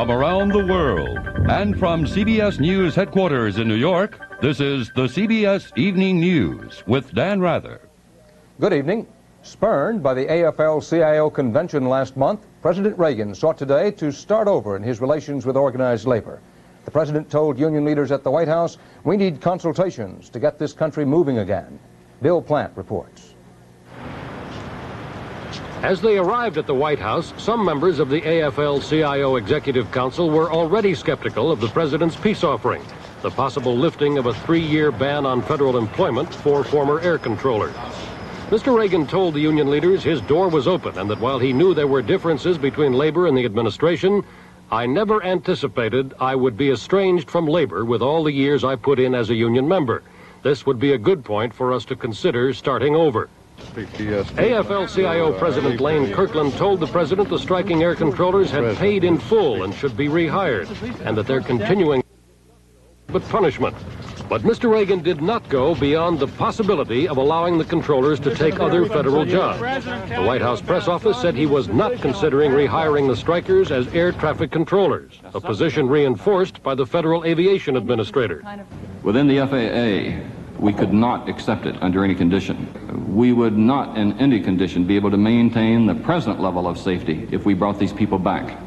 from around the world. And from CBS News headquarters in New York, this is the CBS Evening News with Dan Rather. Good evening. Spurned by the AFL-CIO convention last month, President Reagan sought today to start over in his relations with organized labor. The president told union leaders at the White House, "We need consultations to get this country moving again." Bill Plant reports. As they arrived at the White House, some members of the AFL-CIO Executive Council were already skeptical of the president's peace offering, the possible lifting of a 3-year ban on federal employment for former air controllers. Mr. Reagan told the union leaders his door was open and that while he knew there were differences between labor and the administration, "I never anticipated I would be estranged from labor with all the years I put in as a union member. This would be a good point for us to consider starting over." AFL-CIO President Lane Kirkland told the president the striking air controllers had paid in full and should be rehired, and that they're continuing with punishment. But Mr. Reagan did not go beyond the possibility of allowing the controllers to take other federal jobs. The White House press office said he was not considering rehiring the strikers as air traffic controllers, a position reinforced by the Federal Aviation Administrator. Within the FAA, we could not accept it under any condition. We would not in any condition be able to maintain the present level of safety if we brought these people back.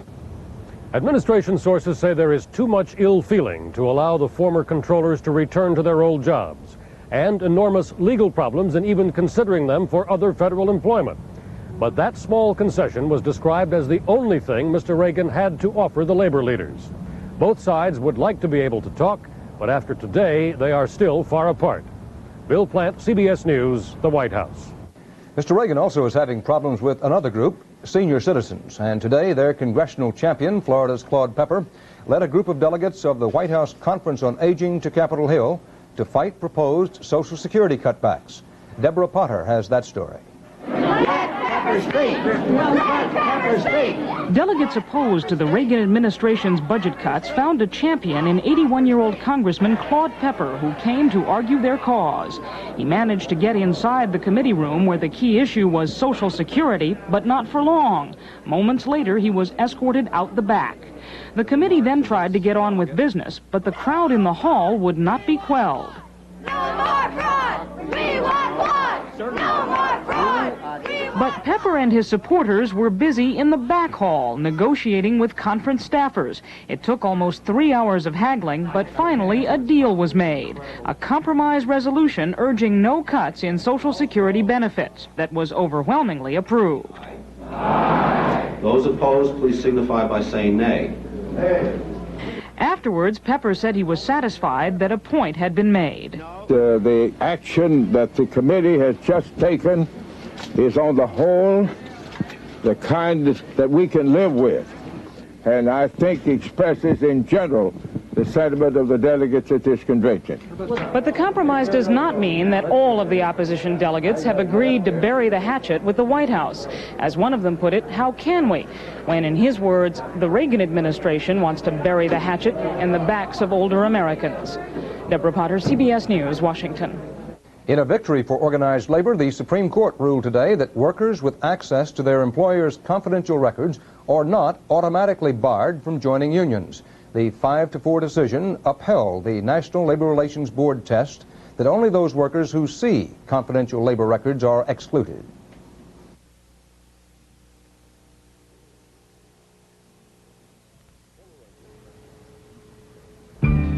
Administration sources say there is too much ill feeling to allow the former controllers to return to their old jobs, and enormous legal problems in even considering them for other federal employment. But that small concession was described as the only thing Mr. Reagan had to offer the labor leaders. Both sides would like to be able to talk, but after today, they are still far apart. Bill Plant, CBS News, the White House. Mr. Reagan also is having problems with another group, senior citizens, and today their congressional champion, Florida's Claude Pepper, led a group of delegates of the White House Conference on Aging to Capitol Hill to fight proposed Social Security cutbacks. Deborah Potter has that story. Delegates opposed to the Reagan administration's budget cuts found a champion in 81-year-old Congressman Claude Pepper, who came to argue their cause. He managed to get inside the committee room where the key issue was Social Security, but not for long. Moments later, he was escorted out the back. The committee then tried to get on with business, but the crowd in the hall would not be quelled. No more fraud! We want one! No more fraud! But Pepper and his supporters were busy in the back hall negotiating with conference staffers. It took almost 3 hours of haggling, but finally a deal was made. A compromise resolution urging no cuts in Social Security benefits that was overwhelmingly approved. Those opposed, please signify by saying nay. Nay. Afterwards, Pepper said he was satisfied that a point had been made. The action that the committee has just taken is on the whole the kind that we can live with, and I think expresses in general the sentiment of the delegates at this convention. But the compromise does not mean that all of the opposition delegates have agreed to bury the hatchet with the White House. As one of them put it, how can we? When, in his words, the Reagan administration wants to bury the hatchet in the backs of older Americans. Deborah Potter, CBS News, Washington. In a victory for organized labor, the Supreme Court ruled today that workers with access to their employer's confidential records are not automatically barred from joining unions. The 5-4 decision upheld the National Labor Relations Board test that only those workers who see confidential labor records are excluded.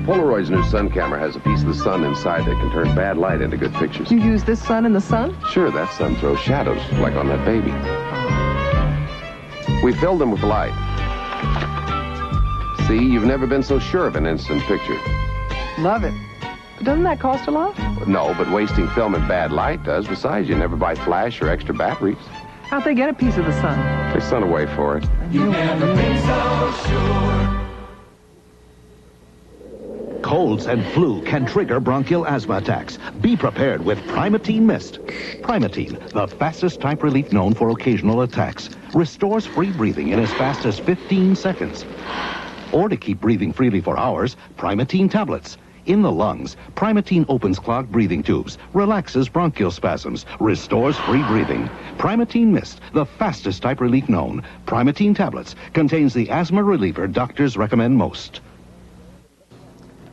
Polaroid's new sun camera has a piece of the sun inside that can turn bad light into good pictures. You use this sun in the sun? Sure, that sun throws shadows, like on that baby. We filled them with light. See, you've never been so sure of an instant picture. Love it. But doesn't that cost a lot? No, but wasting film in bad light does. Besides, you never buy flash or extra batteries. How'd they get a piece of the sun? They sent away for it. You've never been so sure. Colds and flu can trigger bronchial asthma attacks. Be prepared with Primatene Mist. Primatene, the fastest type relief known for occasional attacks, restores free breathing in as fast as 15 seconds. Or to keep breathing freely for hours, Primatene tablets. in the lungs. Primatene opens clogged breathing tubes, relaxes bronchial spasms, restores free breathing. Primatene Mist, the fastest type relief known. Primatene tablets contains the asthma reliever doctors recommend most.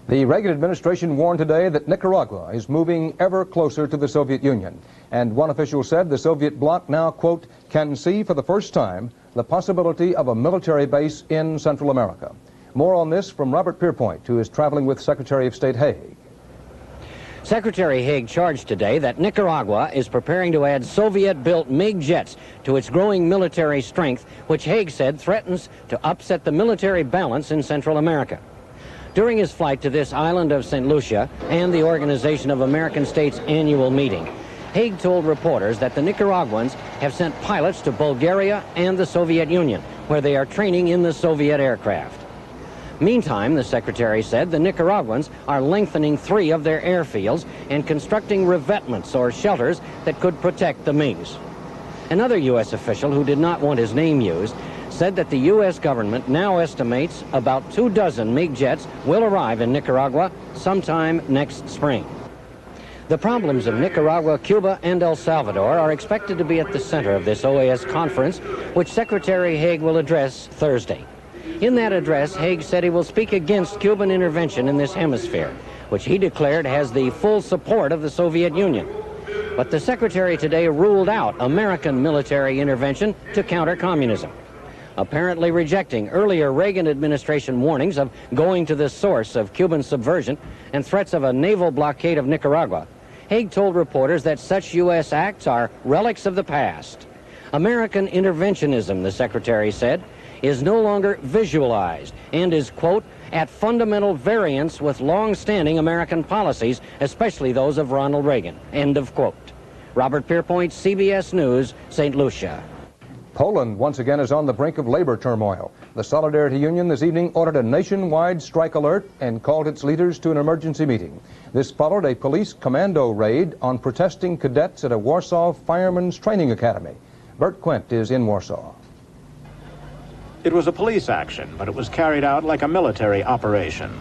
The Reagan administration warned today that Nicaragua is moving ever closer to the Soviet Union. And one official said the Soviet bloc now, quote, can see for the first time the possibility of a military base in Central America. More on this from Robert Pierpoint, who is traveling with Secretary of State Haig. Secretary Haig charged today that Nicaragua is preparing to add Soviet-built MiG jets to its growing military strength, which Haig said threatens to upset the military balance in Central America. During his flight to this island of St. Lucia and the Organization of American States annual meeting, Haig told reporters that the Nicaraguans have sent pilots to Bulgaria and the Soviet Union, where they are training in the Soviet aircraft. Meantime, the secretary said the Nicaraguans are lengthening 3 of their airfields and constructing revetments or shelters that could protect the MiGs. Another U.S. official who did not want his name used said that the U.S. government now estimates about 24 MiG jets will arrive in Nicaragua sometime next spring. The problems of Nicaragua, Cuba, and El Salvador are expected to be at the center of this OAS conference, which Secretary Haig will address Thursday. In that address, Haig said he will speak against Cuban intervention in this hemisphere, which he declared has the full support of the Soviet Union. But the secretary today ruled out American military intervention to counter communism, apparently rejecting earlier Reagan administration warnings of going to the source of Cuban subversion and threats of a naval blockade of Nicaragua. Haig told reporters that such U.S. acts are relics of the past. American interventionism, the secretary said, is no longer visualized and is, quote, at fundamental variance with long-standing American policies, especially those of Ronald Reagan, end of quote. Robert Pierpoint, CBS News, St. Lucia. Poland once again is on the brink of labor turmoil. The Solidarity Union this evening ordered a nationwide strike alert and called its leaders to an emergency meeting. This followed a police commando raid on protesting cadets at a Warsaw Firemen's Training Academy. Bert Quint is in Warsaw. It was a police action, but it was carried out like a military operation.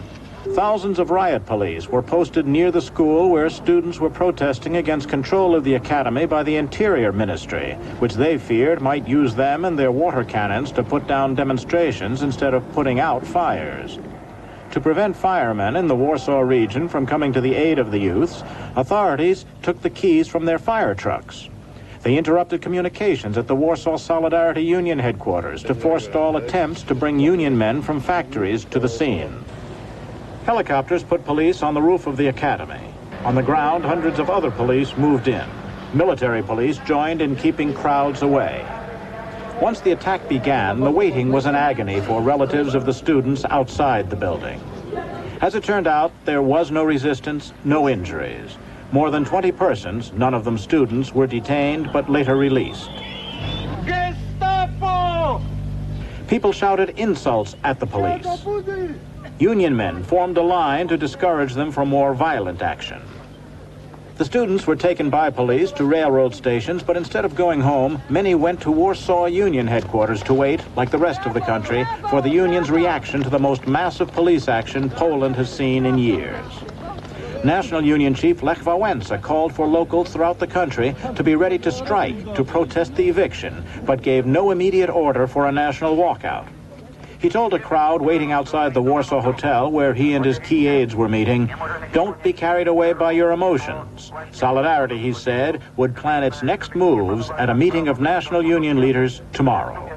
Thousands of riot police were posted near the school where students were protesting against control of the academy by the Interior Ministry, which they feared might use them and their water cannons to put down demonstrations instead of putting out fires. To prevent firemen in the Warsaw region from coming to the aid of the youths, authorities took the keys from their fire trucks. They interrupted communications at the Warsaw Solidarity Union headquarters to forestall attempts to bring union men from factories to the scene. Helicopters put police on the roof of the academy. On the ground, hundreds of other police moved in. Military police joined in keeping crowds away. Once the attack began, the waiting was an agony for relatives of the students outside the building. As it turned out, there was no resistance, no injuries. More than 20 persons, none of them students, were detained but later released. Gestapo! People shouted insults at the police. Union men formed a line to discourage them from more violent action. The students were taken by police to railroad stations, but instead of going home, many went to Warsaw Union headquarters to wait, like the rest of the country, for the union's reaction to the most massive police action Poland has seen in years. National Union Chief Lech Wałęsa called for locals throughout the country to be ready to strike to protest the eviction, but gave no immediate order for a national walkout. He told a crowd waiting outside the Warsaw Hotel, where he and his key aides were meeting, "Don't be carried away by your emotions." Solidarity, he said, would plan its next moves at a meeting of national union leaders tomorrow.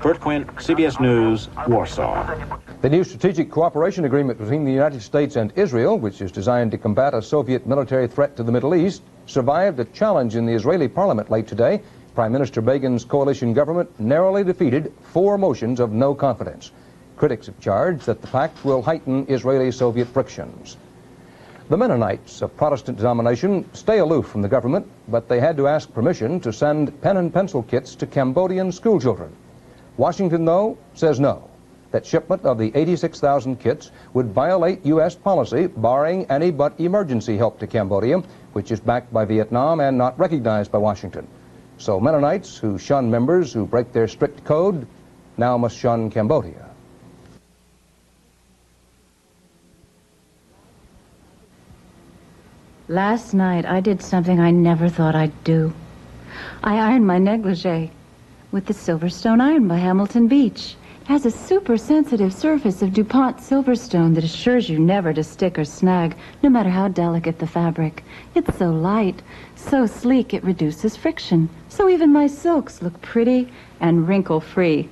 Bert Quint, CBS News, Warsaw. The new strategic cooperation agreement between the United States and Israel, which is designed to combat a Soviet military threat to the Middle East, survived a challenge in the Israeli parliament late today. Prime Minister Begin's coalition government narrowly defeated 4 motions of no confidence. Critics have charged that the pact will heighten Israeli-Soviet frictions. The Mennonites, of Protestant denomination, stay aloof from the government, but they had to ask permission to send pen and pencil kits to Cambodian schoolchildren. Washington, though, says no. That shipment of the 86,000 kits would violate U.S. policy barring any but emergency help to Cambodia, which is backed by Vietnam and not recognized by Washington. So Mennonites who shun members who break their strict code now must shun Cambodia. Last night, I did something I never thought I'd do. I ironed my negligee with the Silverstone iron by Hamilton Beach. It has a super sensitive surface of DuPont Silverstone that assures you never to stick or snag, no matter how delicate the fabric. It's so light, so sleek it reduces friction. So even my silks look pretty and wrinkle-free.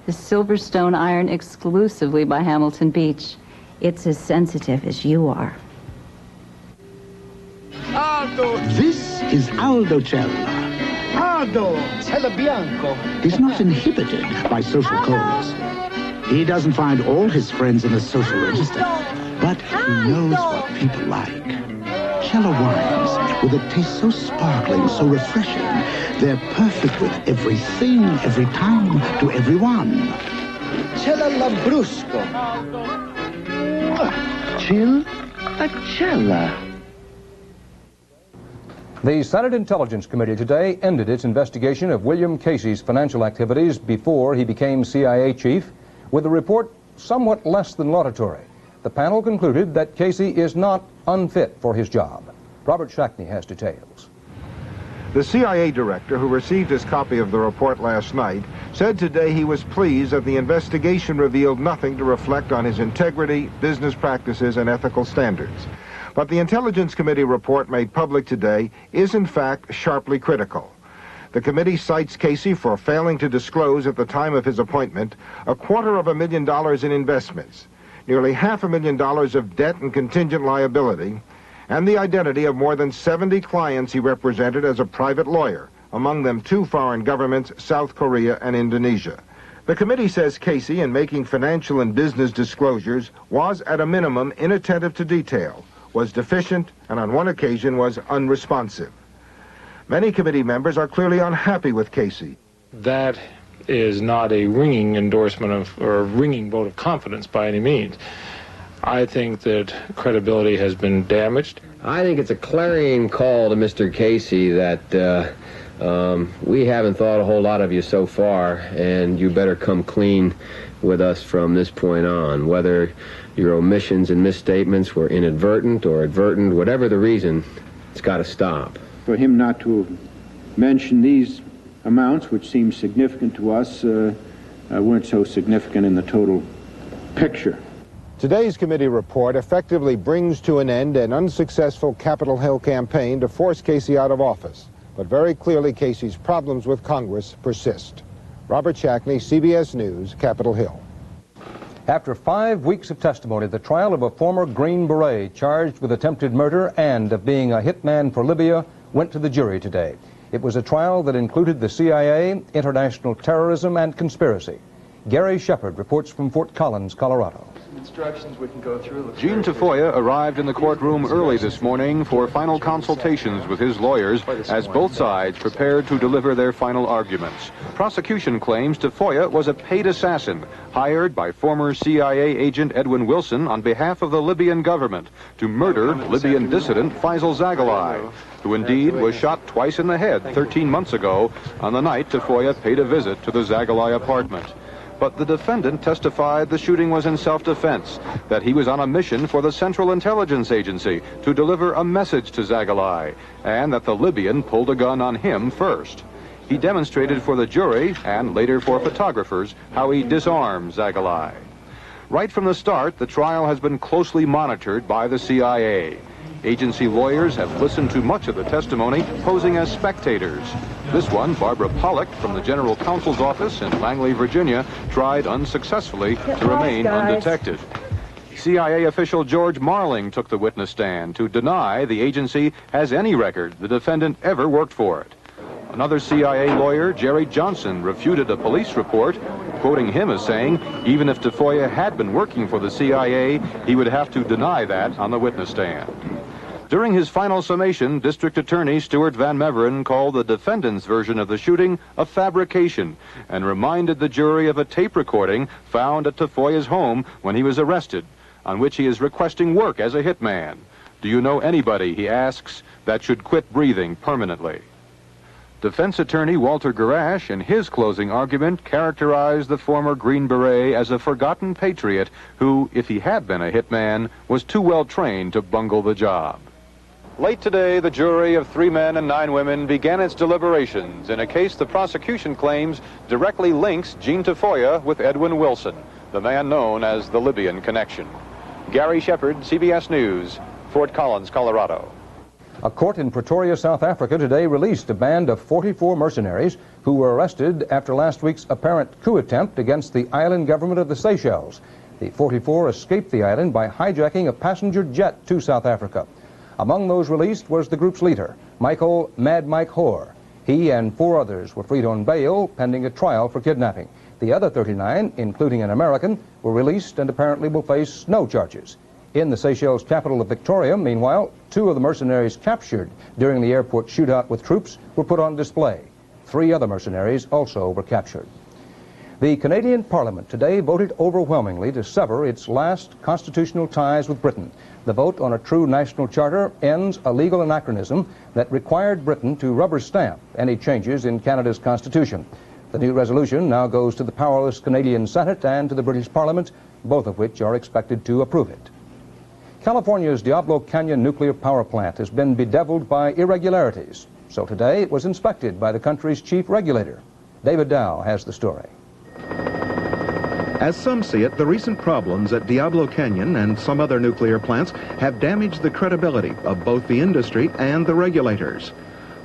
The Silverstone iron exclusively by Hamilton Beach. It's as sensitive as you are. Aldo! This is Aldo Cella. Aldo Cella Bianco is not inhibited by social codes. He doesn't find all his friends in the social register, but he knows what people like. Cella wines, with a taste so sparkling, so refreshing, they're perfect with everything, every time, to everyone. Cella Lambrusco. Chill a Cella. The Senate Intelligence Committee today ended its investigation of William Casey's financial activities before he became CIA chief with a report somewhat less than laudatory. The panel concluded that Casey is not unfit for his job. Robert Shackney has details. The CIA director, who received his copy of the report last night, said today he was pleased that the investigation revealed nothing to reflect on his integrity, business practices, and ethical standards. But the Intelligence Committee report made public today is, in fact, sharply critical. The committee cites Casey for failing to disclose at the time of his appointment $250,000 in investments, nearly $500,000 of debt and contingent liability, and the identity of more than 70 clients he represented as a private lawyer, among them 2 foreign governments, South Korea and Indonesia. The committee says Casey, in making financial and business disclosures, was at a minimum inattentive to detail, was deficient, and on one occasion was unresponsive. Many committee members are clearly unhappy with Casey. That is not a ringing endorsement of, or a ringing vote of confidence by any means. I think that credibility has been damaged. I think it's a clarion call to Mr. Casey that we haven't thought a whole lot of you so far, and you better come clean with us from this point on. Whether your omissions and misstatements were inadvertent or advertent, whatever the reason, it's got to stop. For him not to mention these amounts, which seem significant to us, weren't so significant in the total picture. Today's committee report effectively brings to an end an unsuccessful Capitol Hill campaign to force Casey out of office. But very clearly, Casey's problems with Congress persist. Robert Shackney, CBS News, Capitol Hill. After 5 weeks of testimony, the trial of a former Green Beret charged with attempted murder and of being a hitman for Libya went to the jury today. It was a trial that included the CIA, international terrorism, and conspiracy. Gary Shepard reports from Fort Collins, Colorado. Instructions we can go through. Gene Tafoya arrived in the courtroom early this morning for final consultations with his lawyers as both sides prepared to deliver their final arguments. Prosecution claims Tafoya was a paid assassin hired by former CIA agent Edwin Wilson on behalf of the Libyan government to murder Libyan dissident Faisal Zaghali, who indeed was shot twice in the head 13 months ago on the night Tafoya paid a visit to the Zaghali apartment. But the defendant testified the shooting was in self-defense, that he was on a mission for the Central Intelligence Agency to deliver a message to Zaghali, and that the Libyan pulled a gun on him first. He demonstrated for the jury, and later for photographers, how he disarmed Zaghali. Right from the start, the trial has been closely monitored by the CIA. Agency lawyers have listened to much of the testimony, posing as spectators. This one, Barbara Pollock from the General Counsel's office in Langley, Virginia, tried unsuccessfully to remain undetected. CIA official George Marling took the witness stand to deny the agency has any record the defendant ever worked for it. Another CIA lawyer, Jerry Johnson, refuted a police report, quoting him as saying, even if Tafoya had been working for the CIA, he would have to deny that on the witness stand. During his final summation, District Attorney Stuart Van Meveren called the defendant's version of the shooting a fabrication and reminded the jury of a tape recording found at Tafoya's home when he was arrested, on which he is requesting work as a hitman. Do you know anybody, he asks, that should quit breathing permanently? Defense attorney Walter Garash, in his closing argument, characterized the former Green Beret as a forgotten patriot who, if he had been a hitman, was too well trained to bungle the job. Late today, the jury of 3 men and 9 women began its deliberations in a case the prosecution claims directly links Gene Tafoya with Edwin Wilson, the man known as the Libyan Connection. Gary Shepard, CBS News, Fort Collins, Colorado. A court in Pretoria, South Africa today released a band of 44 mercenaries who were arrested after last week's apparent coup attempt against the island government of the Seychelles. The 44 escaped the island by hijacking a passenger jet to South Africa. Among those released was the group's leader, Michael Mad Mike Hoare. He and 4 others were freed on bail pending a trial for kidnapping. The other 39, including an American, were released and apparently will face no charges. In the Seychelles capital of Victoria, meanwhile, 2 of the mercenaries captured during the airport shootout with troops were put on display. 3 other mercenaries also were captured. The Canadian Parliament today voted overwhelmingly to sever its last constitutional ties with Britain. The vote on a true national charter ends a legal anachronism that required Britain to rubber stamp any changes in Canada's constitution. The new resolution now goes to the powerless Canadian Senate and to the British Parliament, both of which are expected to approve it. California's Diablo Canyon nuclear power plant has been bedeviled by irregularities. So today it was inspected by the country's chief regulator. David Dow has the story. As some see it, the recent problems at Diablo Canyon and some other nuclear plants have damaged the credibility of both the industry and the regulators.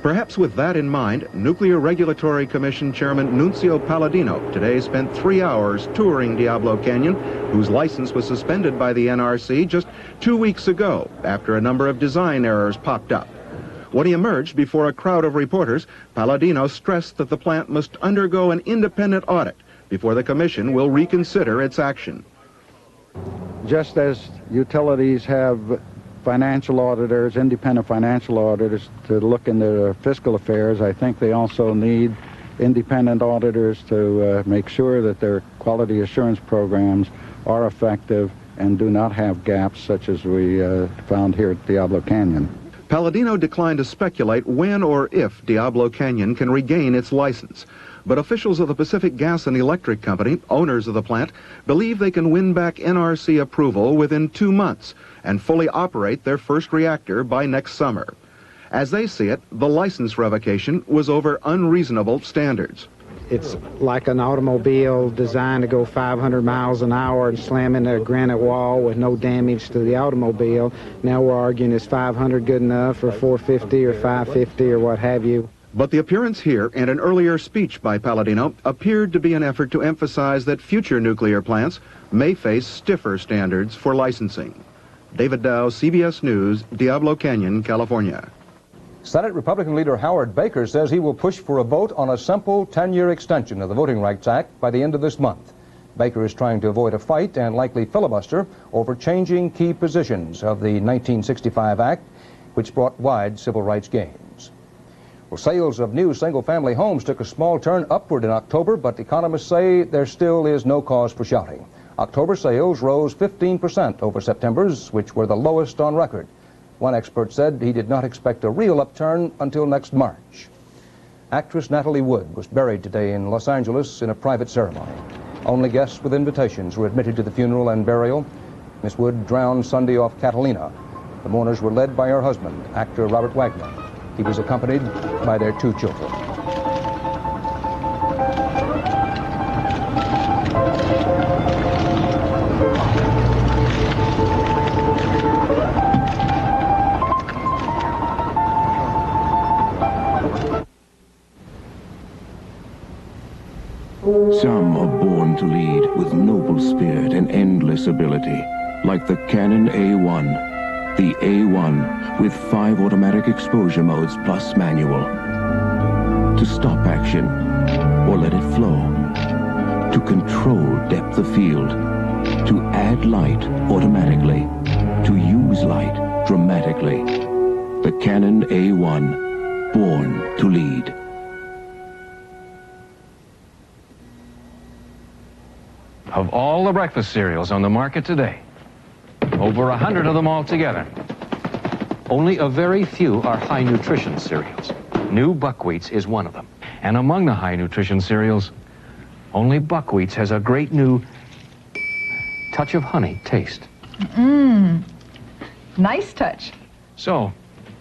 Perhaps with that in mind, Nuclear Regulatory Commission Chairman Nuncio Palladino today spent 3 hours touring Diablo Canyon, whose license was suspended by the NRC just 2 weeks ago after a number of design errors popped up. When he emerged before a crowd of reporters, Palladino stressed that the plant must undergo an independent audit before the commission will reconsider its action. Just as utilities have financial auditors, independent financial auditors, to look into their fiscal affairs, I think they also need independent auditors to make sure that their quality assurance programs are effective and do not have gaps such as we found here at Diablo Canyon. Palladino declined to speculate when or if Diablo Canyon can regain its license. But officials of the Pacific Gas and Electric Company, owners of the plant, believe they can win back NRC approval within 2 months and fully operate their first reactor by next summer. As they see it, the license revocation was over unreasonable standards. It's like an automobile designed to go 500 miles an hour and slam into a granite wall with no damage to the automobile. Now we're arguing, is 500 good enough, or 450 or 550 or what have you. But the appearance here and an earlier speech by Palladino appeared to be an effort to emphasize that future nuclear plants may face stiffer standards for licensing. David Dow, CBS News, Diablo Canyon, California. Senate Republican leader Howard Baker says he will push for a vote on a simple 10-year extension of the Voting Rights Act by the end of this month. Baker is trying to avoid a fight and likely filibuster over changing key positions of the 1965 Act, which brought wide civil rights gains. Well, sales of new single-family homes took a small turn upward in October, but economists say there still is no cause for shouting. October sales rose 15% over September's, which were the lowest on record. One expert said he did not expect a real upturn until next March. Actress Natalie Wood was buried today in Los Angeles in a private ceremony. Only guests with invitations were admitted to the funeral and burial. Miss Wood drowned Sunday off Catalina. The mourners were led by her husband, actor Robert Wagner. He was accompanied by their 2 children. Some are born to lead with noble spirit and endless ability, like the Canon A1. The A1 with 5 automatic exposure modes plus manual. To stop action or let it flow. To control depth of field. To add light automatically. To use light dramatically. The Canon A1, born to lead. Of all the breakfast cereals on the market today, over 100 of them altogether, only a very few are high nutrition cereals. New Buckwheats is one of them. And among the high nutrition cereals, only Buckwheats has a great new touch of honey taste. Nice touch. So,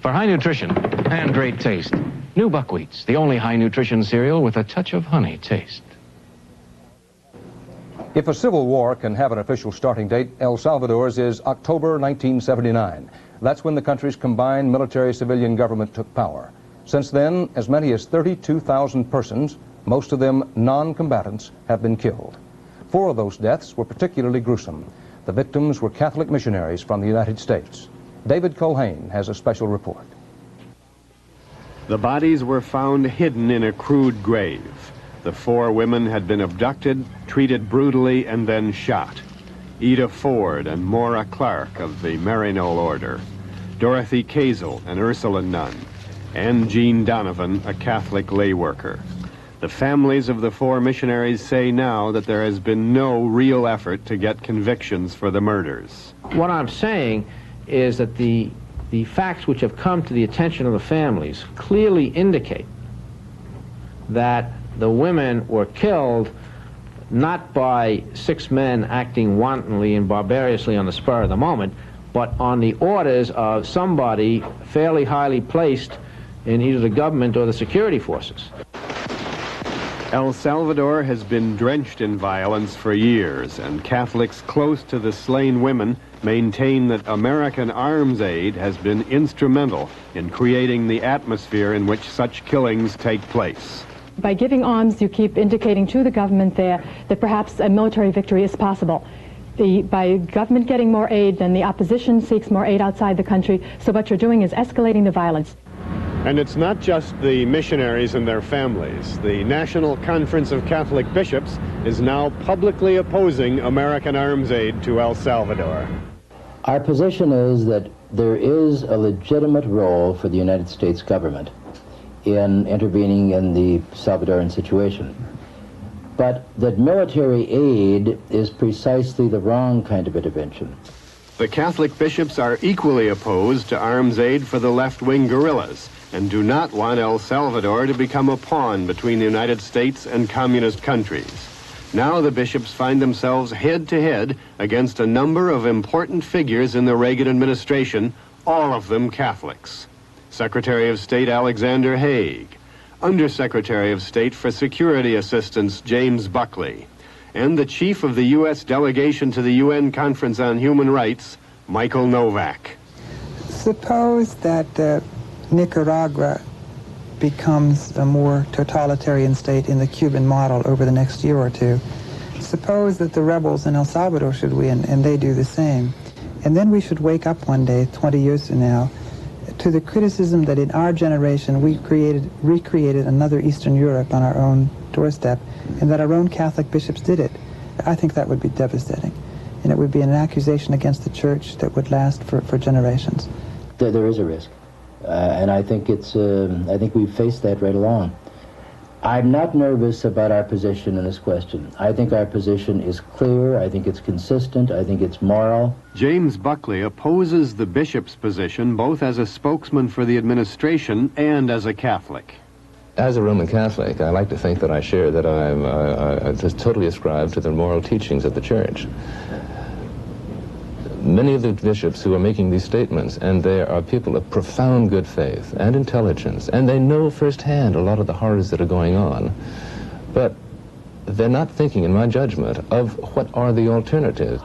For high nutrition and great taste, new buckwheats, the only high nutrition cereal with a touch of honey taste. If a civil war can have an official starting date, El Salvador's is October 1979. That's when the country's combined military-civilian government took power. Since then, as many as 32,000 persons, most of them non-combatants, have been killed. 4 of those deaths were particularly gruesome. The victims were Catholic missionaries from the United States. David Culhane has a special report. The bodies were found hidden in a crude grave. The 4 women had been abducted, treated brutally, and then shot. Ida Ford and Maura Clark of the Maryknoll Order, Dorothy Kazel, an Ursuline nun, and Jean Donovan, a Catholic lay worker. The families of the 4 missionaries say now that there has been no real effort to get convictions for the murders. What I'm saying is that the facts which have come to the attention of the families clearly indicate that the women were killed not by 6 men acting wantonly and barbarously on the spur of the moment, but on the orders of somebody fairly highly placed in either the government or the security forces. El Salvador has been drenched in violence for years, and Catholics close to the slain women maintain that American arms aid has been instrumental in creating the atmosphere in which such killings take place. By giving arms, you keep indicating to the government there that perhaps a military victory is possible. By government getting more aid, then the opposition seeks more aid outside the country, so what you're doing is escalating the violence. And it's not just the missionaries and their families. The National Conference of Catholic Bishops is now publicly opposing American arms aid to El Salvador. Our position is that there is a legitimate role for the United States government in intervening in the Salvadoran situation, but that military aid is precisely the wrong kind of intervention. The Catholic bishops are equally opposed to arms aid for the left-wing guerrillas and do not want El Salvador to become a pawn between the United States and communist countries. Now the bishops find themselves head-to-head against a number of important figures in the Reagan administration, all of them Catholics. Secretary of State Alexander Haig, Undersecretary of State for Security Assistance James Buckley, and the chief of the U.S. delegation to the UN Conference on Human Rights, Michael Novak. Suppose that Nicaragua becomes a more totalitarian state in the Cuban model over the next year or 2. Suppose that the rebels in El Salvador should win, and they do the same. And then we should wake up one day, 20 years from now, to the criticism that in our generation we recreated another Eastern Europe on our own doorstep, and that our own Catholic bishops did it. I think that would be devastating, and it would be an accusation against the Church that would last for generations. There is a risk, and I think I think we've faced that right along. I'm not nervous about our position in this question. I think our position is clear, I think it's consistent, I think it's moral. James Buckley opposes the bishop's position both as a spokesman for the administration and as a Catholic. As a Roman Catholic, I like to think that I share, that I'm just totally ascribed to the moral teachings of the Church. Many of the bishops who are making these statements, and they are people of profound good faith and intelligence, and they know firsthand a lot of the horrors that are going on, but they're not thinking, in my judgment, of what are the alternatives.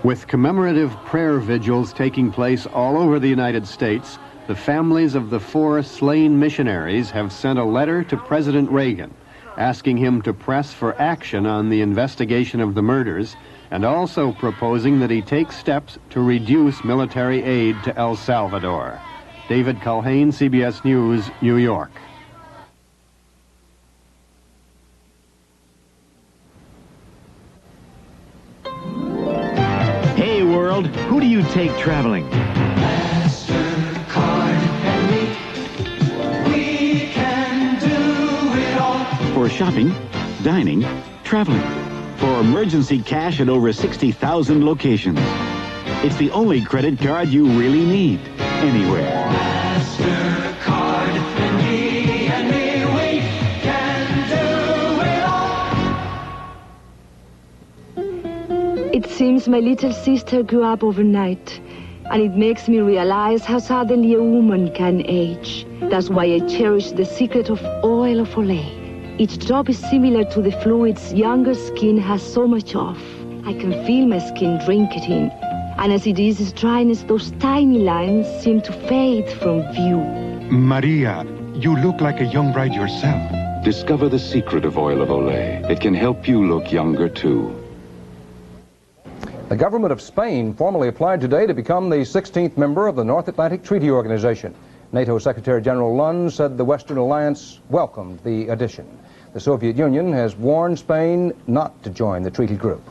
With commemorative prayer vigils taking place all over the United States, the families of the 4 slain missionaries have sent a letter to President Reagan, asking him to press for action on the investigation of the murders, and also proposing that he take steps to reduce military aid to El Salvador. David Culhane, CBS News, New York. Hey world, who do you take traveling? For shopping, dining, traveling. For emergency cash at over 60,000 locations. It's the only credit card you really need, anywhere. MasterCard, and me, we can do it all. seems my little sister grew up overnight, and it makes me realize how suddenly a woman can age. That's why I cherish the secret of oil of Olay. Each drop is similar to the fluids younger skin has so much of. I can feel my skin drink it in, and as it is dryness, those tiny lines seem to fade from view. Maria, you look like a young bride yourself. Discover the secret of oil of Olay. It can help you look younger too. The government of Spain formally applied today to become the 16th member of the North Atlantic Treaty Organization. NATO Secretary General Lund said the Western Alliance welcomed the addition. The Soviet Union has warned Spain not to join the treaty group.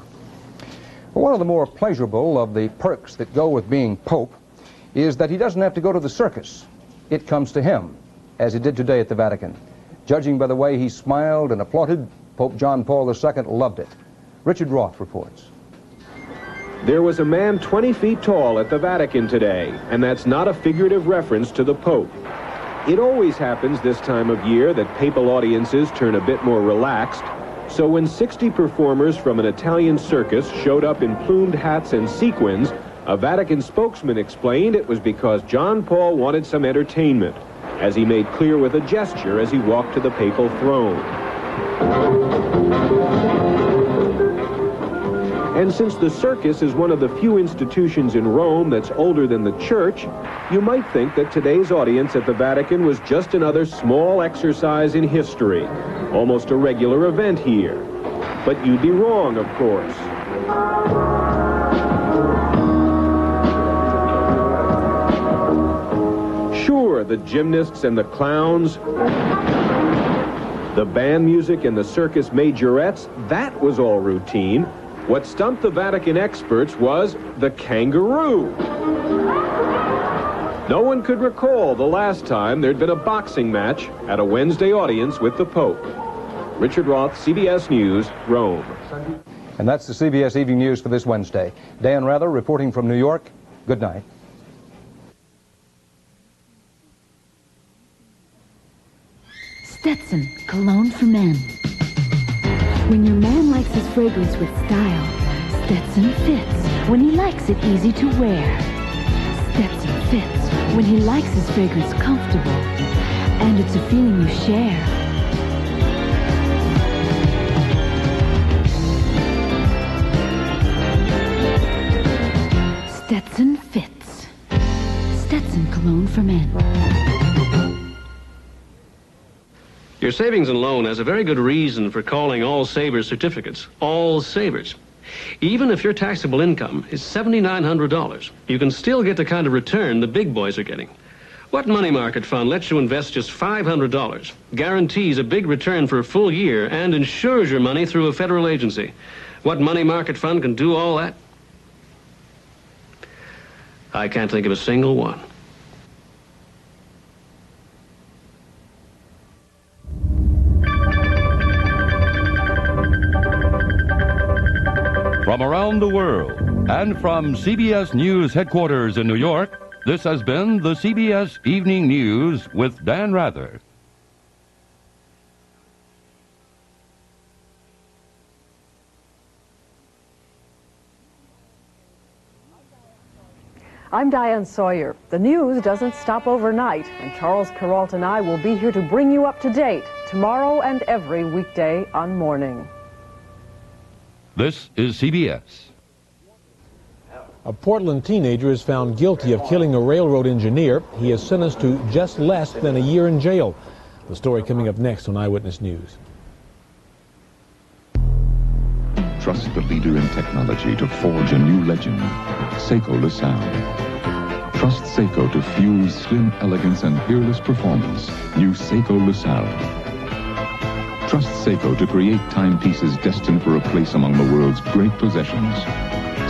One of the more pleasurable of the perks that go with being Pope is that he doesn't have to go to the circus. It comes to him, as he did today at the Vatican. Judging by the way he smiled and applauded, Pope John Paul II loved it. Richard Roth reports. There was a man 20 feet tall at the Vatican today, and that's not a figurative reference to the Pope. It always happens this time of year that papal audiences turn a bit more relaxed, so when 60 performers from an Italian circus showed up in plumed hats and sequins, a Vatican spokesman explained it was because John Paul wanted some entertainment, as he made clear with a gesture as he walked to the papal throne. And since the circus is one of the few institutions in Rome that's older than the church, you might think that today's audience at the Vatican was just another small exercise in history, almost a regular event here. But you'd be wrong, of course. Sure, the gymnasts and the clowns, the band music and the circus majorettes, that was all routine. What stumped the Vatican experts was the kangaroo. No one could recall the last time there'd been a boxing match at a Wednesday audience with the Pope. Richard Roth, CBS News, Rome. And that's the CBS Evening News for this Wednesday. Dan Rather reporting from New York. Good night. Stetson, cologne for men. When your man likes his fragrance with style, Stetson fits. When he likes it easy to wear, Stetson fits. When he likes his fragrance comfortable, and it's a feeling you share. Stetson fits. Stetson cologne for men. Your savings and loan has a very good reason for calling all Savers certificates all Savers. Even if your taxable income is $7,900, you can still get the kind of return the big boys are getting. What money market fund lets you invest just $500, guarantees a big return for a full year, and insures your money through a federal agency? What money market fund can do all that? I can't think of a single one. From around the world and from CBS News headquarters in New York, this has been the CBS Evening News with Dan Rather. I'm Diane Sawyer. The news doesn't stop overnight, and Charles Kuralt and I will be here to bring you up to date tomorrow and every weekday on Morning. This is CBS. A Portland teenager is found guilty of killing a railroad engineer. He is sentenced to just less than a year in jail. The story coming up next on Eyewitness News. Trust the leader in technology to forge a new legend, Seiko LaSalle. Trust Seiko to fuse slim elegance and peerless performance, new Seiko LaSalle. Trust Seiko to create timepieces destined for a place among the world's great possessions.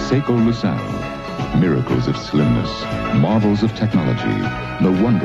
Seiko LaSalle. Miracles of slimness, marvels of technology, no wonder